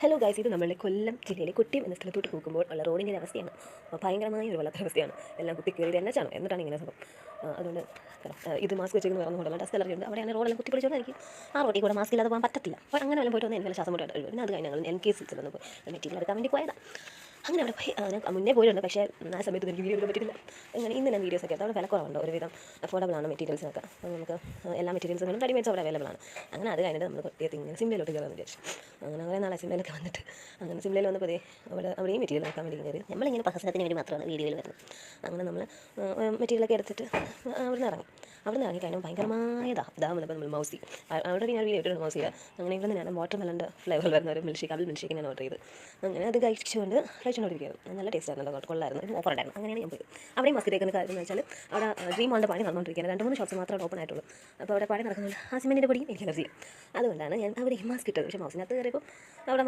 Hello guys, ഇത് നമ്മളുടെ കൊല്ലം ജില്ലയിലെ കുട്ടിയം എന്ന സ്ഥലത്തോട്ട് പോകുമ്പോൾ ഉള്ള റോഡിൻ്റെ അവസ്ഥയാണ്. ഭയങ്കരമായ ഒരു വല്ലാത്തൊരവസ്ഥയാണ്. എല്ലാം കുത്തി കയറിയിട്ട് എന്നാച്ചാണ് എന്നിട്ടാണ് ഇങ്ങനെ സംഭവം. അതുകൊണ്ട് ഇത് മാസ്ക് വെച്ചിരിക്കുന്ന വേറെ കൊണ്ടല്ല, ഡസ്റ്റ് അലർജി ഉണ്ട്. അവിടെയാണ് റോഡെല്ലാം കുത്തി പിടിച്ചോണ്ട് എനിക്ക് ആ റോഡിൽ കൂടെ മാസ്ക് ഇല്ലാതെ പോകാൻ പറ്റത്തില്ല. അപ്പോൾ അങ്ങനെ വല്ല പോയിട്ട് വന്ന് എനിക്ക് ശ്വാസം മുട്ടായിട്ട് വരും. പിന്നെ അത് കഴിഞ്ഞ് ഞങ്ങൾ NK6 പോയി മെറ്റീരിയൽ എടുക്കാൻ വേണ്ടി പോയതാണ്. അങ്ങനെ അവിടെ പോയി ഞാൻ മുന്നേ പോയിട്ടുണ്ട്, പക്ഷേ ആ സമയത്ത് എനിക്ക് വീഡിയോ എടുക്കാൻ പറ്റില്ല. അങ്ങനെ ഇന്ന് ഞാൻ വീഡിയോസൊക്കെ എടുത്ത് അവിടെ വില കുറവുണ്ട്, ഒരുവിധം അഫോർഡബിൾ ആണ് മെറ്റീരിയൽസൊക്കെ. അപ്പോൾ നമുക്ക് എല്ലാ മെറ്റീരിയൽസുകളും റെഡിമെയ്ഡ്സ് അവിടെ അവൈലബിൾ ആണ്. അങ്ങനെ അത് കഴിഞ്ഞിട്ട് നമ്മൾ കൊട്ടിയത്ത് ഇങ്ങനെ സിംലയിലോട്ട് കയറാമെന്ന് വിചാരിച്ചു. അങ്ങനെ കുറേ നാളെ സിംലയിലൊക്കെ വന്നിട്ട് അങ്ങനെ സിംലയിൽ വന്നപ്പോൾ അവിടെയും മെറ്റീരിയൽ എടുക്കാൻ വേണ്ടി കയറി. നമ്മളിങ്ങനെ പ്രഹസനത്തിന് വേണ്ടി മാത്രമാണ് വീഡിയോയിൽ വരുന്നത്. അങ്ങനെ നമ്മൾ മെറ്റീരിയലൊക്കെ എടുത്തിട്ട് അവിടെ നിന്ന് ഇറങ്ങി. അവിടെ നിന്ന് ഇറങ്ങിക്കഴിഞ്ഞാൽ ഭയങ്കരമായ ദാഹം വന്നപ്പോൾ നമ്മൾ മൗസി അവിടെ ഞാൻ വീഡിയോ ഇട്ടിട്ടുണ്ട്. മൗസിയില്ല. അങ്ങനെ ഇവിടെ നിന്ന് ഞാൻ വാട്ടർ മെലൻ്റെ ഫ്ലേവർ വരുന്ന ഒരു മിൽക്ക് ഷേക്ക്, അബിൾ മിൽക്ക് ഷേക്ക് ഞാൻ ഓർഡർ ചെയ്ത് അങ്ങനെ അത് കഴിച്ചുകൊണ്ടിരിക്കുകയായിരുന്നു. നല്ല ടേസ്റ്റ് ആയിരുന്നു, കൊള്ളായിരുന്നു, ഓഫർ ഉണ്ടായിരുന്നു. അങ്ങനെയാണ് ഞാൻ പോയി. അവിടെയും മസ്ക് തേക്കുന്ന കാര്യം എന്ന് വെച്ചാൽ അവിടെ ഡ്രീം മോളിൻ്റെ പണി നടന്നുകൊണ്ടിരിക്കുകയാണ്. 2-3 ഷോപ്സ് മാത്രമേ ഓപ്പൺ ആയിട്ടുള്ളൂ. അപ്പോൾ അവിടെ പണി നടക്കുന്നുണ്ട്. ആ സിമെൻറ്റിൻ്റെ പൊടിയും എനിക്ക് അലർജി. അതുകൊണ്ടാണ് ഞാൻ അവിടെ മാസ്ക് ഇട്ടത്. പക്ഷേ മൗസിനകത്ത് കയറിയപ്പോൾ അവിടെ